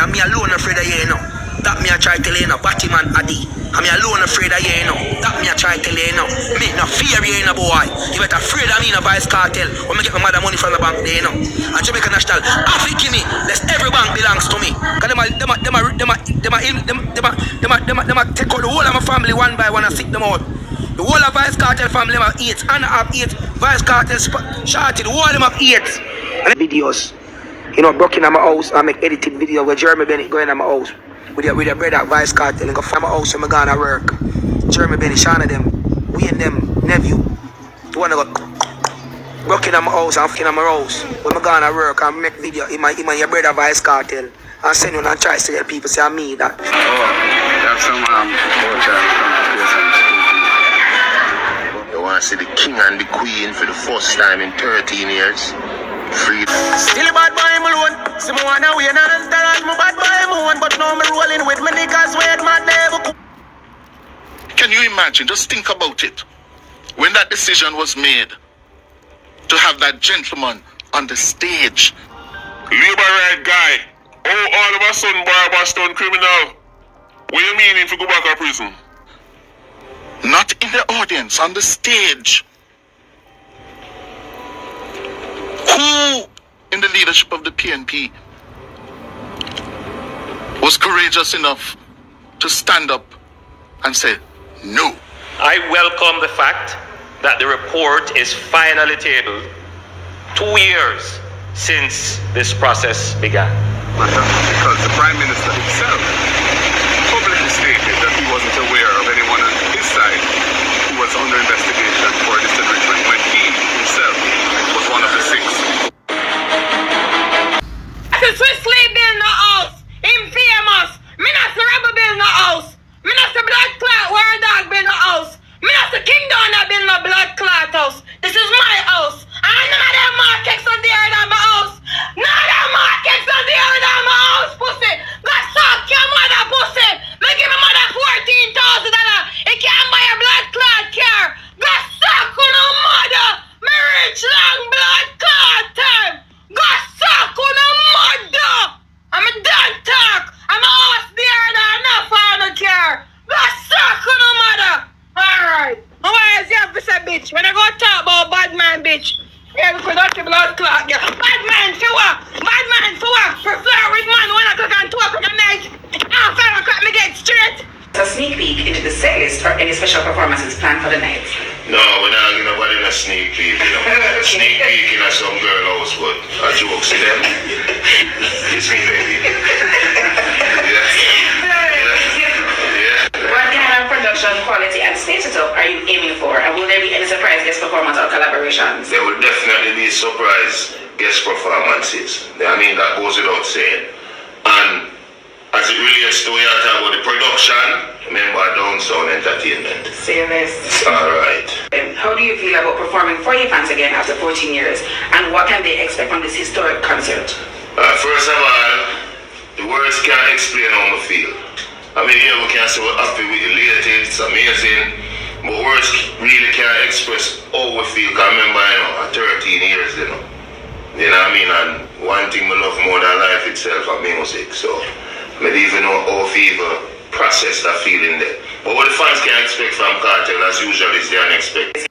and me alone afraid of you, you know. That me a try tell you, you know, Batman Adi. And me alone afraid of you, you know. That me a try tell you, you know. Me no fear you, you know, boy. You better afraid of me, no Vybz Kartel. When me get my mother money from the bank there, you know. And Jamaica National, half it give me. Lest every bank belongs to me. Cause them a take out the whole of my family one by one and sick them out. The whole of Vybz Kartel family them have 8 and have 8. Vybz Kartel shorty, the whole of them have 8. And videos. You know, broke in my house, I make edited video where Jeremy Bennett going in my house. With your brother Vybz Kartel and go from my house and I gonna work. Jeremy Bennett, Shana them, we and them, nephew. The one that got broke in my house and fucking in my house. When I gonna work and make video in my your brother Vybz Kartel. And send you and try to tell people say I me that. Oh, that's some culture from the you want to see the king and the queen for the first time in 13 years. Free. Still a bad boy alone. See me wanna win and tell us my bad boy alone. But now me rolling with my niggas with my devil. Can you imagine? Just think about it. When that decision was made to have that gentleman on the stage. Labor right guy. Oh, all of a sudden, Boston criminal. What you mean if you go back to prison? Not in the audience, on the stage. Who in the leadership of the PNP was courageous enough to stand up and say no? I welcome the fact that the report is finally tabled 2 years since this process began. Because the Prime Minister himself publicly stated that he wasn't aware of anyone on his side who was under investigation for this enrichment when he himself was one of the 6. Swiftly build no house, him famous. Me not the rebel build no house. Me not the blood clot war dog build no house. Me not the king down build no blood clot house. This is my house. And none of them markets are there than my house. None of them markets are there than my house, pussy. Go suck your mother, pussy. Me give my mother $14,000. It can't buy a blood clot car. Go suck on no mother. Me rich long blood clot time. Go suck on no mother. I'm a done talk. I'm a house there than enough for no car. Go suck on no mother. Alright. Why is you have to say bitch? When I go talk about bad man bitch. Yeah, because that's the blood clot, yeah. Bad man, for what? Bad man, for what? For flirt with man 1 o'clock and 2 o'clock at night. 5 o'clock me get straight. A sneak peek into the set list or any special performances planned for the night. No, we're not giving nobody a sneak peek, you know. Sneak peek in some girl house, but a joke, see them? It's me, baby. What kind of production quality and stage setup are you aiming for? And will there be any surprise guest performance or collaborations? There will definitely be surprise guest performances. I mean, that goes without saying. And as it relates to what you're talking about the production, remember Dancehall Entertainment. Serious. Alright. How do you feel about performing for your fans again after 14 years? And what can they expect from this historic concert? First of all, the words can't explain how I feel. I mean, yeah, we can say we're happy with the latest, it's amazing, but words really can't express how we feel. Because I remember, you know, 13 years, you know. You know what I mean? And one thing I love more than life itself is music. So, I don't even know how people process that feeling there. But what the fans can expect from Kartel, as usual, is the unexpected.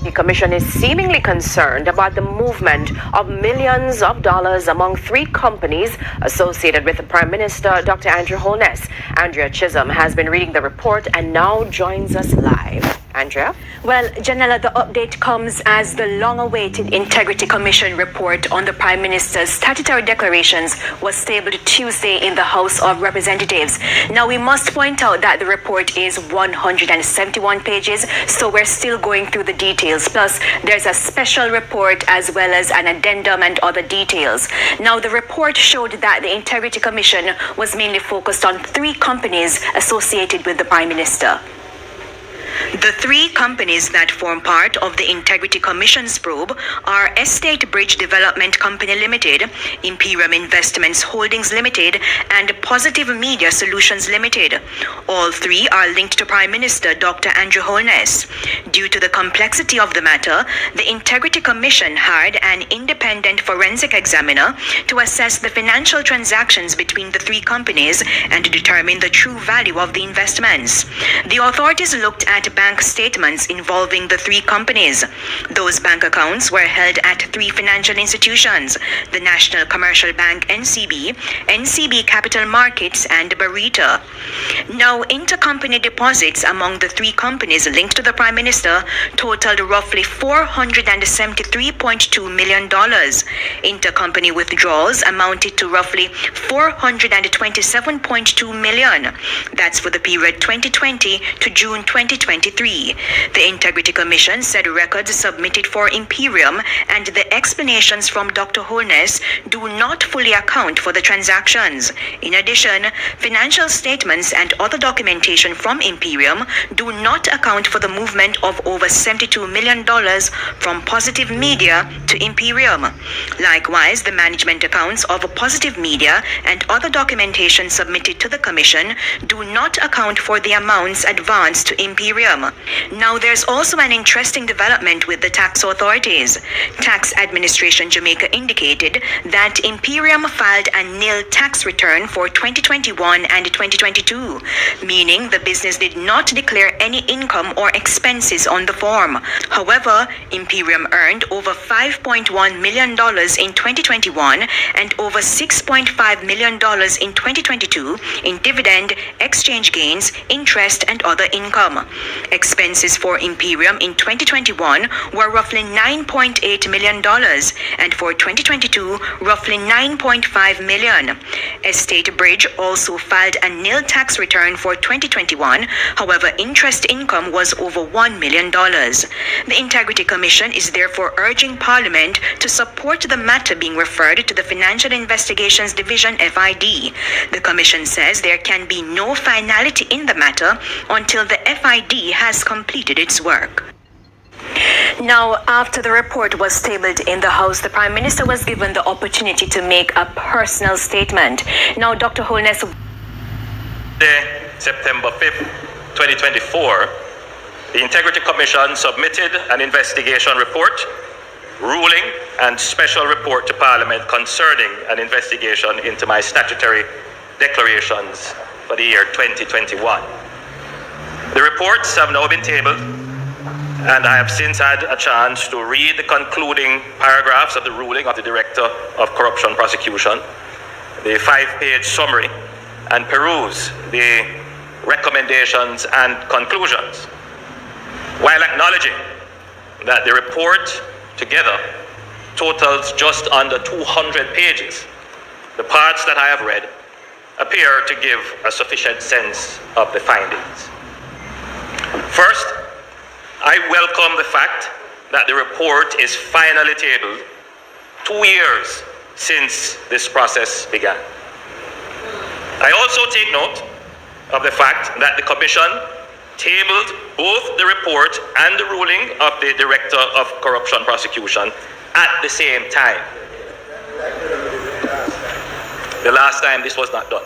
The Commission is seemingly concerned about the movement of millions of dollars among 3 companies associated with the Prime Minister, Dr. Andrew Holness. Andrea Chisholm has been reading the report and now joins us live. Andrea? Well, Janella, the update comes as the long-awaited Integrity Commission report on the Prime Minister's statutory declarations was tabled Tuesday in the House of Representatives. Now, we must point out that the report is 171 pages, so we're still going through the details. Plus, there's a special report as well as an addendum and other details. Now, the report showed that the Integrity Commission was mainly focused on 3 companies associated with the Prime Minister. The three companies that form part of the Integrity Commission's probe are Estate Bridge Development Company Limited, Imperium Investments Holdings Limited, and Positive Media Solutions Limited. All three are linked to Prime Minister Dr. Andrew Holness. Due to the complexity of the matter, the Integrity Commission hired an independent forensic examiner to assess the financial transactions between the three companies and to determine the true value of the investments. The authorities looked at bank statements involving the three companies. Those bank accounts were held at three financial institutions: the National Commercial Bank NCB, NCB Capital Markets, and Barita. Now, intercompany deposits among the three companies linked to the Prime Minister totaled roughly $473.2 million. Intercompany withdrawals amounted to roughly $427.2 million. That's for the period 2020 to June 2023. The Integrity Commission said records submitted for Imperium and the explanations from Dr. Holness do not fully account for the transactions. In addition, financial statements and other documentation from Imperium do not account for the movement of over $72 million from Positive Media to Imperium. Likewise, the management accounts of Positive Media and other documentation submitted to the Commission do not account for the amounts advanced to Imperium. Now, there's also an interesting development with the tax authorities. Tax Administration Jamaica indicated that Imperium filed a nil tax return for 2021 and 2022, meaning the business did not declare any income or expenses on the form. However, Imperium earned over $5.1 million in 2021 and over $6.5 million in 2022 in dividend, exchange gains, interest, and other income. Expenses for Imperium in 2021 were roughly $9.8 million, and for 2022, roughly $9.5 million. Estate Bridge also filed a nil tax return for 2021. However, interest income was over $1 million. The Integrity Commission is therefore urging Parliament to support the matter being referred to the Financial Investigations Division FID. The Commission says there can be no finality in the matter until the FID has completed its work. Now, after the report was tabled in the House, the Prime Minister was given the opportunity to make a personal statement. Now, Dr. Holness. September 5th, 2024, the Integrity Commission submitted an investigation report, ruling, and special report to Parliament concerning an investigation into my statutory declarations for the year 2021. The reports have now been tabled, and I have since had a chance to read the concluding paragraphs of the ruling of the Director of Corruption Prosecution, the 5-page summary, and peruse the recommendations and conclusions. While acknowledging that the report together totals just under 200 pages, the parts that I have read appear to give a sufficient sense of the findings. First, I welcome the fact that the report is finally tabled 2 years since this process began. I also take note of the fact that the Commission tabled both the report and the ruling of the Director of Corruption Prosecution at the same time. The last time this was not done.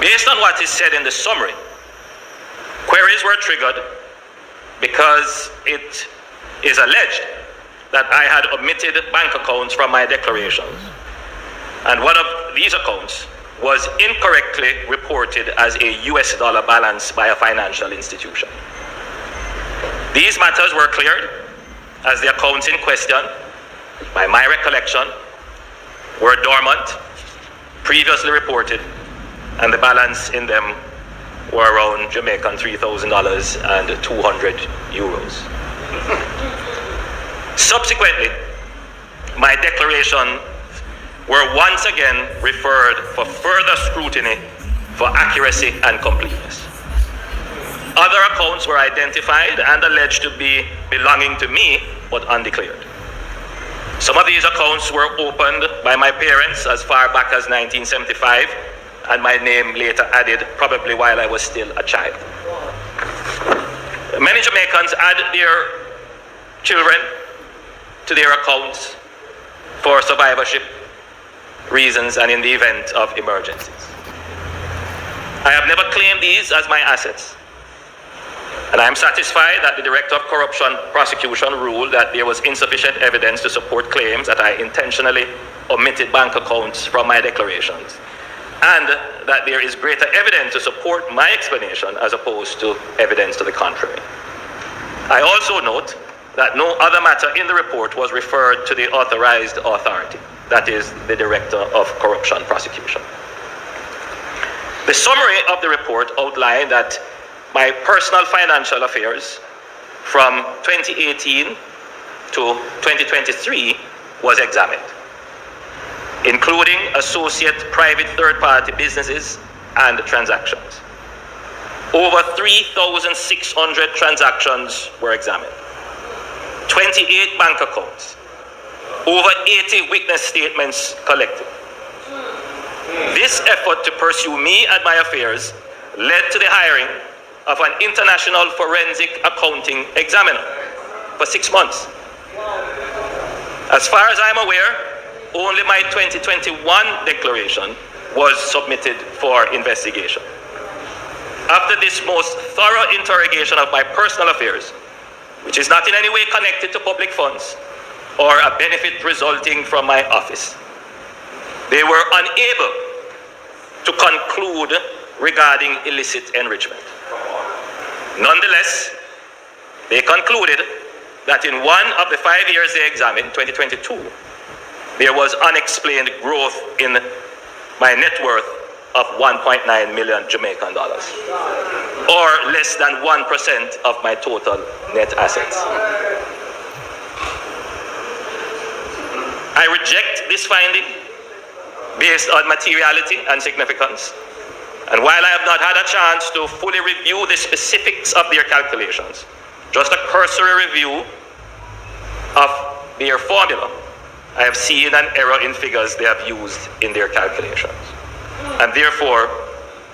Based on what is said in the summary, queries were triggered because it is alleged that I had omitted bank accounts from my declarations. And one of these accounts was incorrectly reported as a US dollar balance by a financial institution. These matters were cleared as the accounts in question, by my recollection, were dormant, previously reported, and the balance in them were around Jamaican $3,000 and 200 euros. Subsequently, my declaration were once again referred for further scrutiny for accuracy and completeness. Other accounts were identified and alleged to be belonging to me, but undeclared. Some of these accounts were opened by my parents as far back as 1975 and my name later added, probably while I was still a child. Many Jamaicans add their children to their accounts for survivorship reasons and in the event of emergencies. I have never claimed these as my assets, and I am satisfied that the Director of Corruption Prosecution ruled that there was insufficient evidence to support claims that I intentionally omitted bank accounts from my declarations, and that there is greater evidence to support my explanation as opposed to evidence to the contrary. I also note that no other matter in the report was referred to the authorized authority, that is, the Director of Corruption Prosecution. The summary of the report outlined that my personal financial affairs from 2018 to 2023 was examined, including associate private third-party businesses and transactions. Over 3,600 transactions were examined, 28 bank accounts, over 80 witness statements collected. This effort to pursue me and my affairs led to the hiring of an international forensic accounting examiner for 6 months. As far as I'm aware, only my 2021 declaration was submitted for investigation. After this most thorough interrogation of my personal affairs, which is not in any way connected to public funds or a benefit resulting from my office, they were unable to conclude regarding illicit enrichment. Nonetheless, they concluded that in one of the 5 years they examined, 2022, there was unexplained growth in my net worth of 1.9 million Jamaican dollars, or less than 1% of my total net assets. I reject this finding based on materiality and significance. And while I have not had a chance to fully review the specifics of their calculations, just a cursory review of their formula, I have seen an error in figures they have used in their calculations. And therefore,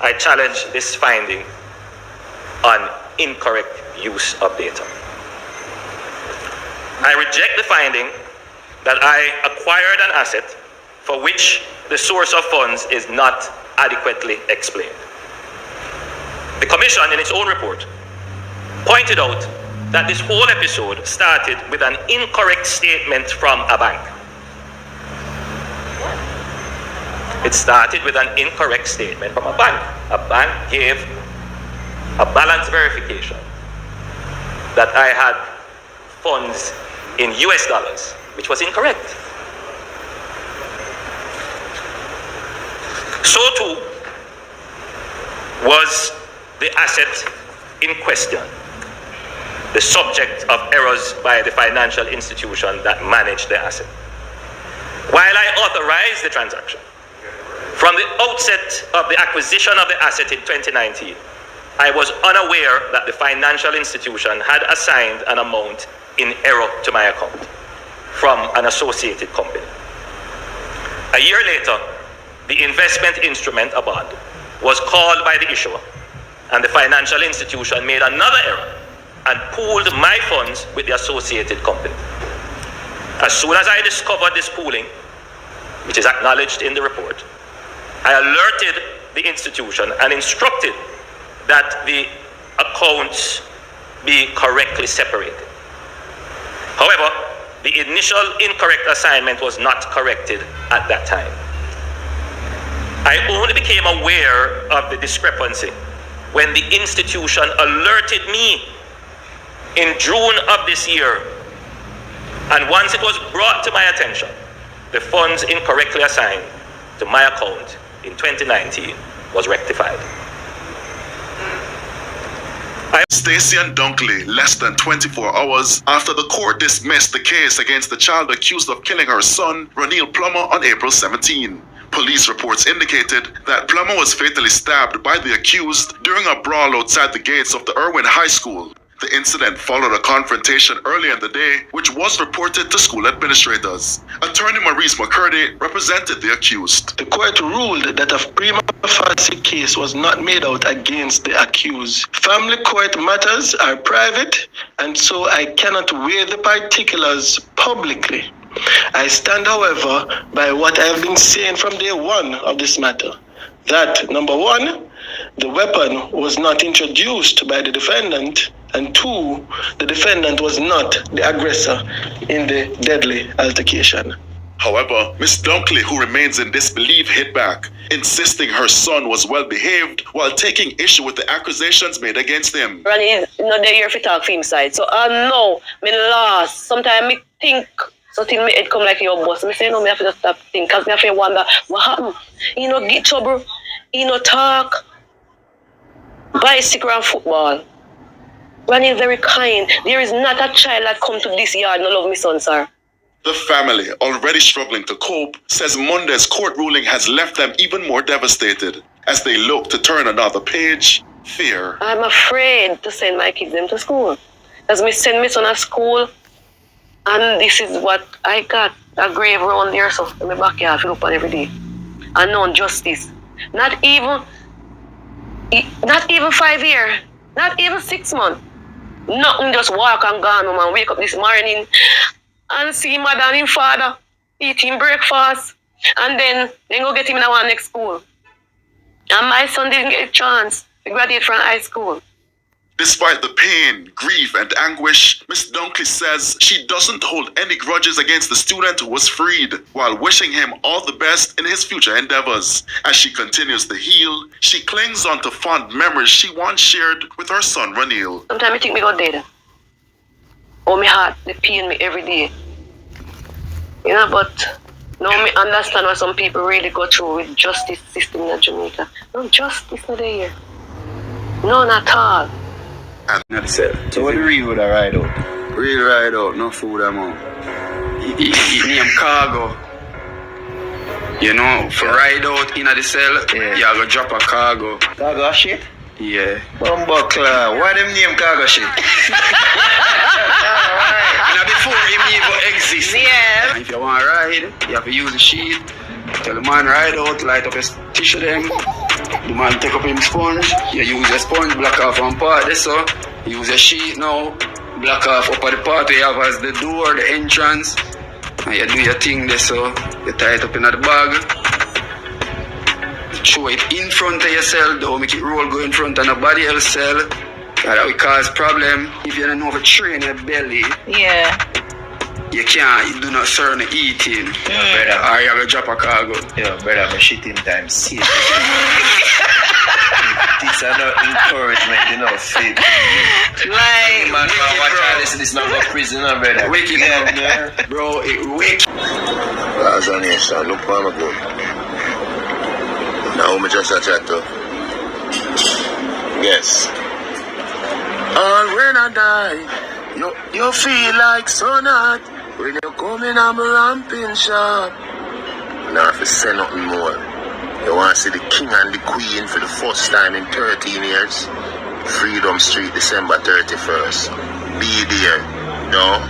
I challenge this finding on incorrect use of data. I reject the finding that I acquired an asset for which the source of funds is not adequately explained. The Commission, in its own report, pointed out that this whole episode started with an incorrect statement from a bank. It started with an incorrect statement from a bank. A bank gave a balance verification that I had funds in US dollars, which was incorrect. So too was the asset in question the subject of errors by the financial institution that managed the asset. While I authorized the transaction, from the outset of the acquisition of the asset in 2019, I was unaware that the financial institution had assigned an amount in error to my account from an associated company. A year later, the investment instrument, a bond, was called by the issuer, and the financial institution made another error and pooled my funds with the associated company. As soon as I discovered this pooling, which is acknowledged in the report, I alerted the institution and instructed that the accounts be correctly separated. However, the initial incorrect assignment was not corrected at that time. I only became aware of the discrepancy when the institution alerted me in June of this year, and once it was brought to my attention, the funds incorrectly assigned to my account in 2019 was rectified. Stacey and Dunkley, less than 24 hours after the court dismissed the case against the child accused of killing her son, Ronil Plummer, on April 17. Police reports indicated that Plummer was fatally stabbed by the accused during a brawl outside the gates of the Irwin High School. The incident followed a confrontation earlier in the day, which was reported to school administrators. Attorney Maurice McCurdy represented the accused. The court ruled that a prima facie case was not made out against the accused. Family court matters are private, and so I cannot weigh the particulars publicly. I stand, however, by what I have been saying from day one of this matter. That, number one, the weapon was not introduced by the defendant, and two, the defendant was not the aggressor in the deadly altercation. However, Ms. Dunkley, who remains in disbelief, hit back, insisting her son was well behaved while taking issue with the accusations made against him. Ronnie is not there here to talk for him side, so I know me lost. Sometimes me think, so till me head come like your boss. Me say no, me have to just stop think, because me have to wonder what happened. You know, get trouble, you know, talk, bicycle and football. Ronnie is very kind. There is not a child that come to this yard no love me son, sir. The family, already struggling to cope, says Monday's court ruling has left them even more devastated. As they look to turn another page, fear. I'm afraid to send my kids them to school. As me send my son to school, and this is what I got, a grave around there, so in my backyard, I look on every day. And no justice. Not even 5 years, not even 6 months. Nothing, just walk and gone home and wake up this morning and see mother and him father eating breakfast, and then go get him in our next school. And my son didn't get a chance to graduate from high school. Despite the pain, grief, and anguish, Ms. Dunkley says she doesn't hold any grudges against the student who was freed, while wishing him all the best in his future endeavors. As she continues to heal, she clings on to fond memories she once shared with her son, Ranil. Sometimes I think me got dead. Oh, my heart, they pain me every day. You know, but now me understand what some people really go through with justice system in Jamaica. No justice not there. No, not at all. So what the real would I ride out? Real ride out, no food amount. It name cargo. You know, for ride out in the cell, you go drop a cargo. Cargo shit? Yeah. Bumbleclaw, why them name cargo shit? Now before him even exist. Yeah. If you want to ride, you have to use the sheet. Tell the man ride out, light up his tissue them. The man take up him sponge. You use your sponge, block off one part there, so. Use your sheet now, block off up at the part where you have as the door, the entrance. And you do your thing there, so. You tie it up in the bag. Throw it in front of yourself, don't make it roll go in front of nobody else cell. That will cause problem. If you don't know how to train your belly. Yeah. You can't, do not serve the eating. Brother. Or you will drop a cargo. Yo, brother, my shitting time serious. This are not encouragement, you know, fit. Like, Man, watch all this is not go prison, brother. Wake it up, yeah. bro. It wake. As a nation, look for me good. Now me just a chat to. Yes. All when I die, you feel like so not. When you come in, I'm ramping sharp. Now if you say nothing more, you want to see the king and the queen for the first time in 13 years. Freedom Street, December 31st. Be there, no?